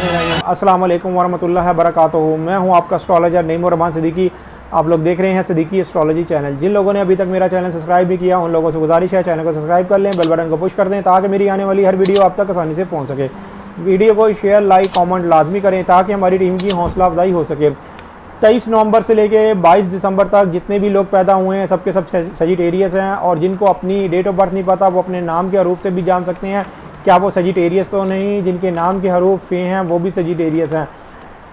बिस्मिल्लाहिर्रहमानिर्रहीम। अस्सलाम वालेकुम वरहमतुल्लाहि वबरकातुहू। मैं हूं आपका एस्ट्रोलॉजर सिद्दीकी। आप लोग देख रहे हैं सिद्दीकी एस्ट्रोलॉजी चैनल। जिन लोगों ने अभी तक मेरा चैनल सब्सक्राइब नहीं किया उन लोगों से गुजारिश है चैनल को सब्सक्राइब कर लें, बेल बटन को पुश कर दें ताकि मेरी आने वाली हर वीडियो आप तक आसानी से पहुँच सके। वीडियो को शेयर, लाइक, कॉमेंट लाजमी करें ताकि हमारी टीम की हौसला अफजाई हो सके। 23 नवंबर से लेके 22 दिसंबर तक जितने भी लोग पैदा हुए हैं सबके सब सजिटेरियस हैं, और जिनको अपनी डेट ऑफ बर्थ नहीं पता वो अपने नाम के हरूफ से भी जान सकते हैं क्या वो सजिटेरियस तो नहीं। जिनके नाम के हरूफ फे हैं वो भी सजिटेरियस हैं।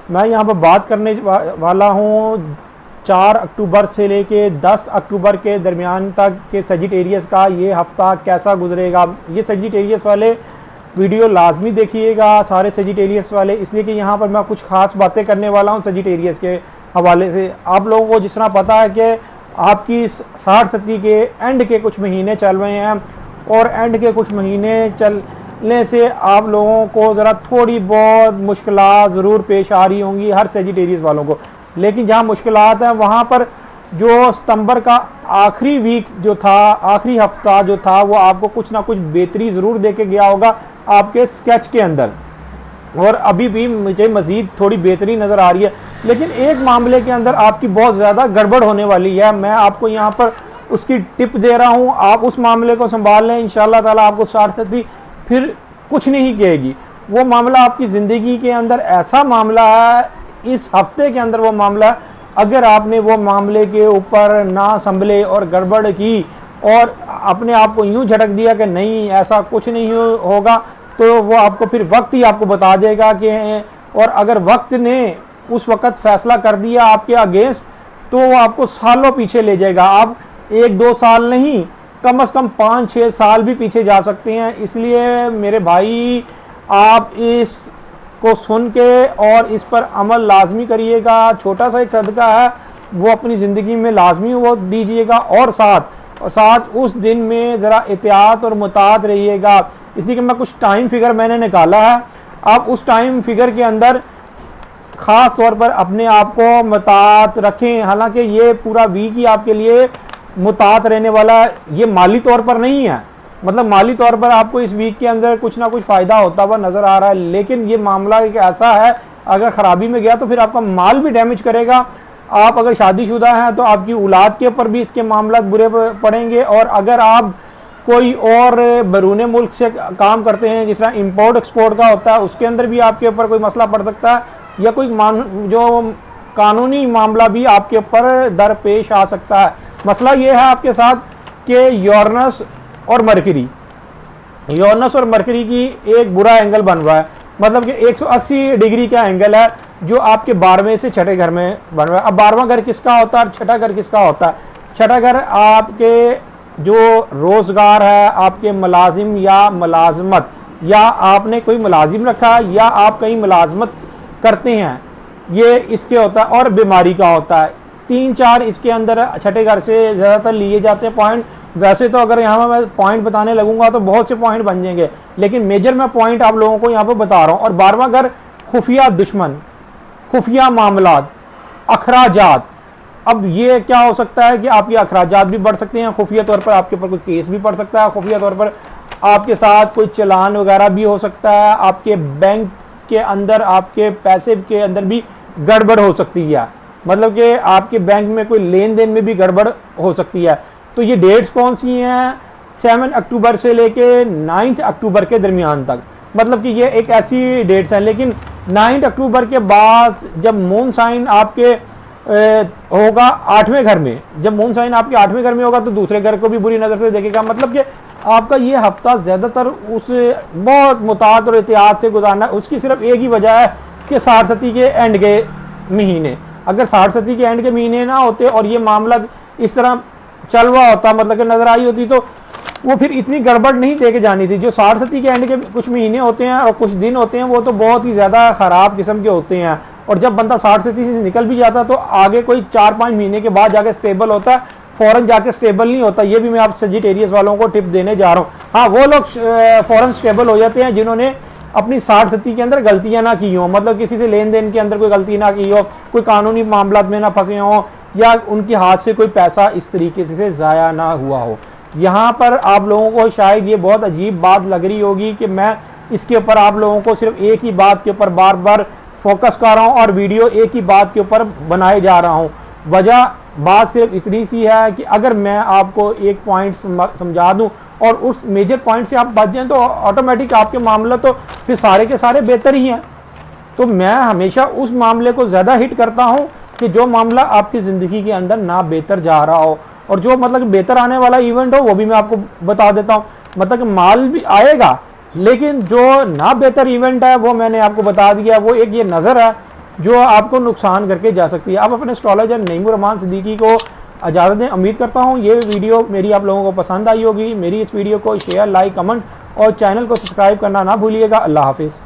मैं यहाँ पर बात करने वाला हूँ 4 अक्टूबर से लेके 10 अक्टूबर के दरमियान तक के सजिटेरियस का ये हफ्ता कैसा गुजरेगा। ये सजिटेरियस वाले वीडियो लाजमी देखिएगा, सारे सजिटेरियस वाले, इसलिए कि यहाँ पर मैं कुछ खास बातें करने वाला हूँ सजिटेरियस के हवाले से। आप लोगों को जिस तरह पता है कि आपकी 60 के एंड के कुछ महीने चल रहे हैं, और एंड के कुछ महीने चलने से आप लोगों को ज़रा थोड़ी बहुत मुश्किलात ज़रूर पेश आ रही होंगी हर सजिटेरियस वालों को। लेकिन जहाँ मुश्किलात हैं वहाँ पर जो सितंबर का आखिरी वीक जो था, आखिरी हफ्ता जो था, वो आपको कुछ ना कुछ बेहतरी ज़रूर दे के गया होगा आपके स्केच के अंदर, और अभी भी मुझे मज़ीद थोड़ी बेहतरी नज़र आ रही है। लेकिन एक मामले के अंदर आपकी बहुत ज़्यादा गड़बड़ होने वाली है। मैं आपको यहाँ पर उसकी टिप दे रहा हूँ, आप उस मामले को संभाल लें, इंशाल्लाह ताला आपको 60 फिर कुछ नहीं कहेगी। वो मामला आपकी ज़िंदगी के अंदर ऐसा मामला है, इस हफ्ते के अंदर वो मामला, अगर आपने वो मामले के ऊपर ना संभले और गड़बड़ की और अपने आप को यूँ झटक दिया कि नहीं ऐसा कुछ नहीं होगा, तो वो आपको फिर वक्त ही आपको बता देगा कि, और अगर वक्त ने उस वक्त फ़ैसला कर दिया आपके अगेंस्ट तो वो आपको सालों पीछे ले जाएगा। आप 1-2 साल नहीं, कम से कम 5-6 साल भी पीछे जा सकते हैं। इसलिए मेरे भाई आप इसको सुन के और इस पर अमल लाजमी करिएगा। छोटा सा एक सदका है वो अपनी ज़िंदगी में लाजमी वो दीजिएगा, और साथ उस दिन में ज़रा एहतियात और मुतात रहिएगा। इसलिए कि मैं कुछ टाइम फिगर मैंने निकाला है, आप उस टाइम फिगर के अंदर ख़ास तौर पर अपने आप को मुतात रखें। हालांकि ये पूरा वीक ही आपके लिए मुतात रहने वाला, ये माली तौर पर नहीं है, मतलब माली तौर पर आपको इस वीक के अंदर कुछ ना कुछ फ़ायदा होता हुआ नज़र आ रहा है, लेकिन ये मामला एक ऐसा है अगर ख़राबी में गया तो फिर आपका माल भी डैमेज करेगा। आप अगर शादीशुदा हैं तो आपकी औलाद के ऊपर भी इसके मामला बुरे पड़ेंगे, और अगर आप कोई और बैरून मुल्क से काम करते हैं जिस तरह इंपोर्ट एक्सपोर्ट का होता है, उसके अंदर भी आपके ऊपर कोई मसला पड़ सकता है, या कोई जो कानूनी मामला भी आपके ऊपर दरपेश आ सकता है। मसला ये है आपके साथ कि यूरेनस और मरकरी की एक बुरा एंगल बन रहा है, मतलब कि 180 डिग्री का एंगल है जो आपके 12वें से छठे घर में बन रहा है। अब 12वां घर किसका होता है, छठा घर किसका होता है? छठा घर आपके जो रोज़गार है, आपके मुलाजिम या मुलाजमत, या आपने कोई मुलाजिम रखा या आप कहीं मुलाजमत करते हैं, ये इसके होता है, और बीमारी का होता है। 3-4 इसके अंदर छठे घर से ज़्यादातर लिए जाते हैं पॉइंट। वैसे तो अगर यहाँ मैं पॉइंट बताने लगूंगा तो बहुत से पॉइंट बन जाएंगे, लेकिन मेजर मैं पॉइंट आप लोगों को यहाँ पर बता रहा हूँ। और 12वां घर खुफिया दुश्मन, खुफिया मामलात, अखराजात। अब ये क्या हो सकता है कि आपके अखराजात भी बढ़ सकते हैं, खुफिया तौर पर आपके ऊपर कोई केस भी पड़ सकता है, खुफिया तौर पर आपके साथ कोई चलान वगैरह भी हो सकता है, आपके बैंक के अंदर आपके पैसे के अंदर भी गड़बड़ हो सकती है, मतलब कि आपके बैंक में कोई लेन देन में भी गड़बड़ हो सकती है। तो ये डेट्स कौन सी हैं? 7 अक्टूबर से लेके 9 अक्टूबर के दरमियान तक, मतलब कि ये एक ऐसी डेट्स हैं। लेकिन 9 अक्टूबर के बाद जब मून साइन आपके होगा 8वें घर में, जब मून साइन आपके 8वें घर में होगा तो दूसरे घर को भी बुरी नज़र से देखेगा। मतलब कि आपका ये हफ्ता ज़्यादातर उस बहुत मुतात और एहतियात से गुजारना। उसकी सिर्फ एक ही वजह है कि 60 के एंड के महीने, अगर 60 के एंड के महीने ना होते और ये मामला इस तरह चल रहा होता, मतलब कि नज़र आई होती, तो वो फिर इतनी गड़बड़ नहीं दे के जानी थी। जो 60 के एंड के कुछ महीने होते हैं और कुछ दिन होते हैं वो तो बहुत ही ज़्यादा ख़राब किस्म के होते हैं, और जब बंदा 60 से निकल भी जाता तो आगे कोई 4-5 महीने के बाद जाके स्टेबल होता है, फ़ौरन जाके स्टेबल नहीं होता। ये भी मैं आप सजिटेरियस वालों को टिप देने जा रहा हूँ। हाँ, वो लोग फ़ौरन स्टेबल हो जाते हैं जिन्होंने अपनी 60 के अंदर गलतियाँ ना की हों, मतलब किसी से लेन देन के अंदर कोई गलती ना की हो, कोई कानूनी मामला में ना फंसे हों, या उनके हाथ से कोई पैसा इस तरीके से ज़ाया ना हुआ हो। यहाँ पर आप लोगों को शायद ये बहुत अजीब बात लग रही होगी कि मैं इसके ऊपर आप लोगों को सिर्फ एक ही बात के ऊपर बार बार फोकस कर रहा हूँ और वीडियो एक ही बात के ऊपर बनाए जा रहा हूँ। वजह बात सिर्फ इतनी सी है कि अगर मैं आपको एक पॉइंट समझा दूँ और उस मेजर पॉइंट से आप बच जाएं तो ऑटोमेटिक आपके मामला तो फिर सारे के सारे बेहतर ही हैं। तो मैं हमेशा उस मामले को ज़्यादा हिट करता हूँ कि जो मामला आपकी ज़िंदगी के अंदर ना बेहतर जा रहा हो, और जो मतलब बेहतर आने वाला इवेंट हो वो भी मैं आपको बता देता हूँ। मतलब कि माल भी आएगा, लेकिन जो ना बेहतर इवेंट है वो मैंने आपको बता दिया। वो एक ये नज़र है जो आपको नुकसान करके जा सकती है। आप अपने एस्ट्रोलॉजर नईमुर सिद्दीकी को इजाज़त दें। उम्मीद करता हूँ ये वीडियो मेरी आप लोगों को पसंद आई होगी। मेरी इस वीडियो को शेयर, लाइक, कमेंट और चैनल को सब्सक्राइब करना ना भूलिएगा। अल्लाह हाफिज़।